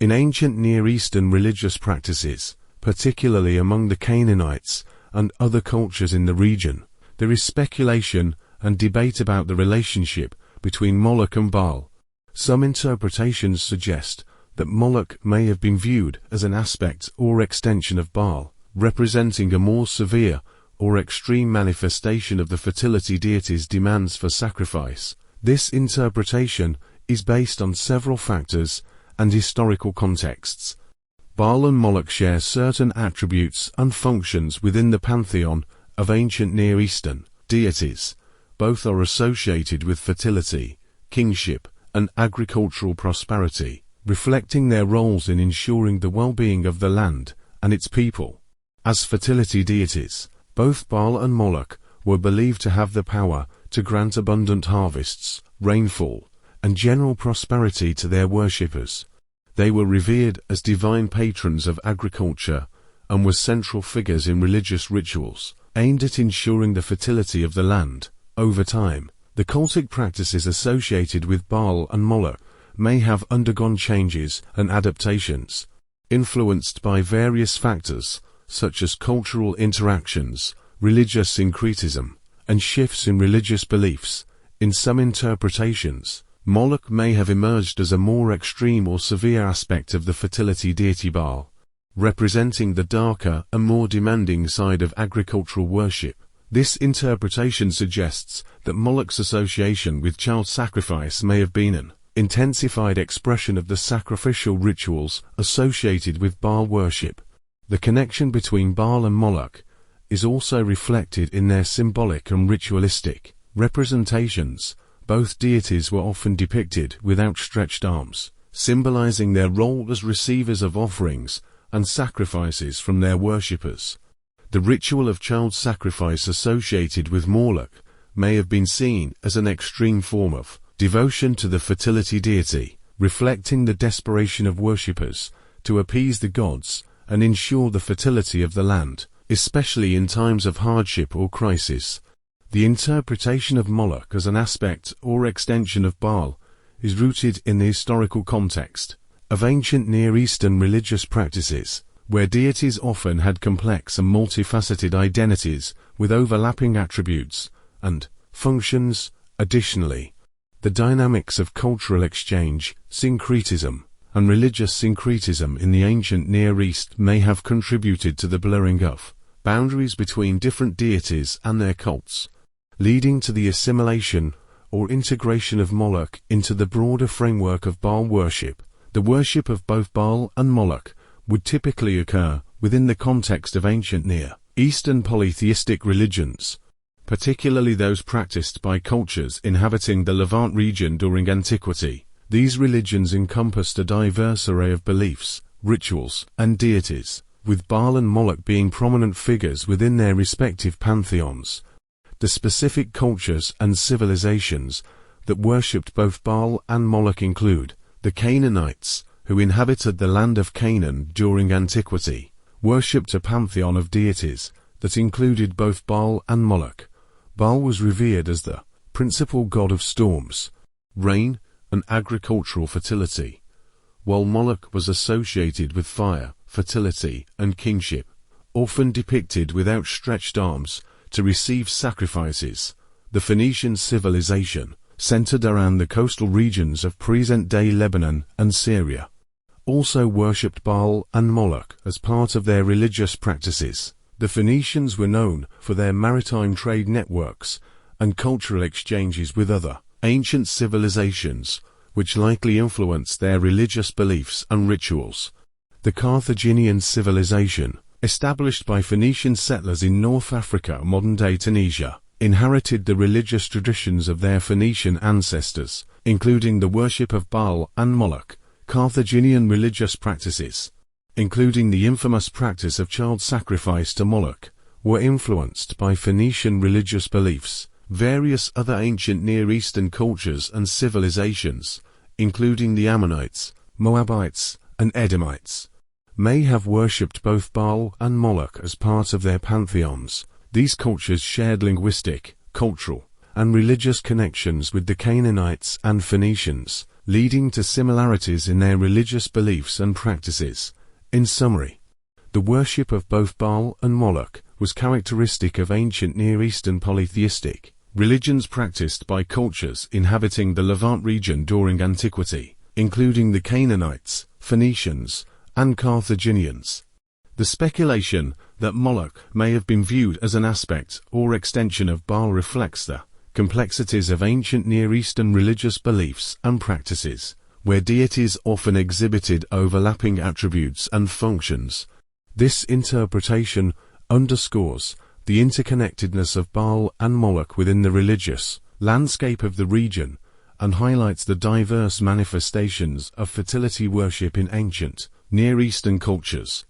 In ancient Near Eastern religious practices, particularly among the Canaanites and other cultures in the region, there is speculation and debate about the relationship between Moloch and Baal. Some interpretations suggest that Moloch may have been viewed as an aspect or extension of Baal, representing a more severe or extreme manifestation of the fertility deity's demands for sacrifice. This interpretation is based on several factors and historical contexts. Baal and Moloch share certain attributes and functions within the pantheon of ancient Near Eastern deities. Both are associated with fertility, kingship, and agricultural prosperity, reflecting their roles in ensuring the well-being of the land and its people. As fertility deities, both Baal and Moloch were believed to have the power to grant abundant harvests, rainfall, and general prosperity to their worshippers. They were revered as divine patrons of agriculture and were central figures in religious rituals aimed at ensuring the fertility of the land. Over time, the cultic practices associated with Baal and Moloch may have undergone changes and adaptations, influenced by various factors such as cultural interactions, religious syncretism, and shifts in religious beliefs. In some interpretations, Moloch may have emerged as a more extreme or severe aspect of the fertility deity Baal, representing the darker and more demanding side of agricultural worship. This interpretation suggests that Moloch's association with child sacrifice may have been an intensified expression of the sacrificial rituals associated with Baal worship. The connection between Baal and Moloch is also reflected in their symbolic and ritualistic representations. Both deities were often depicted with outstretched arms, symbolizing their role as receivers of offerings and sacrifices from their worshippers. The ritual of child sacrifice associated with Moloch may have been seen as an extreme form of devotion to the fertility deity, reflecting the desperation of worshippers to appease the gods and ensure the fertility of the land, especially in times of hardship or crisis. The interpretation of Moloch as an aspect or extension of Baal is rooted in the historical context of ancient Near Eastern religious practices, where deities often had complex and multifaceted identities with overlapping attributes and functions. Additionally, the dynamics of cultural exchange, syncretism, and religious syncretism in the ancient Near East may have contributed to the blurring of boundaries between different deities and their cults, leading to the assimilation or integration of Moloch into the broader framework of Baal worship. The worship of both Baal and Moloch would typically occur within the context of ancient Near Eastern polytheistic religions, particularly those practiced by cultures inhabiting the Levant region during antiquity. These religions encompassed a diverse array of beliefs, rituals, and deities, with Baal and Moloch being prominent figures within their respective pantheons. The specific cultures and civilizations that worshipped both Baal and Moloch include the Canaanites, who inhabited the land of Canaan during antiquity, worshipped a pantheon of deities that included both Baal and Moloch. Baal was revered as the principal god of storms, rain, and agricultural fertility, while Moloch was associated with fire, fertility, and kingship, often depicted with outstretched arms to receive sacrifices. The Phoenician civilization, centered around the coastal regions of present-day Lebanon and Syria, also worshipped Baal and Moloch as part of their religious practices. The Phoenicians were known for their maritime trade networks and cultural exchanges with other ancient civilizations, which likely influenced their religious beliefs and rituals. The Carthaginian civilization, established by Phoenician settlers in North Africa, modern-day Tunisia, inherited the religious traditions of their Phoenician ancestors, including the worship of Baal and Moloch. Carthaginian religious practices, including the infamous practice of child sacrifice to Moloch, were influenced by Phoenician religious beliefs. Various other ancient Near Eastern cultures and civilizations, including the Ammonites, Moabites, and Edomites, may have worshipped both Baal and Moloch as part of their pantheons. These cultures shared linguistic, cultural, and religious connections with the Canaanites and Phoenicians, leading to similarities in their religious beliefs and practices. In summary, the worship of both Baal and Moloch was characteristic of ancient Near Eastern polytheistic religions practiced by cultures inhabiting the Levant region during antiquity, including the Canaanites, Phoenicians, and Carthaginians. The speculation that Moloch may have been viewed as an aspect or extension of Baal reflects the complexities of ancient Near Eastern religious beliefs and practices, where deities often exhibited overlapping attributes and functions. This interpretation underscores the interconnectedness of Baal and Moloch within the religious landscape of the region and highlights the diverse manifestations of fertility worship in ancient Near Eastern cultures.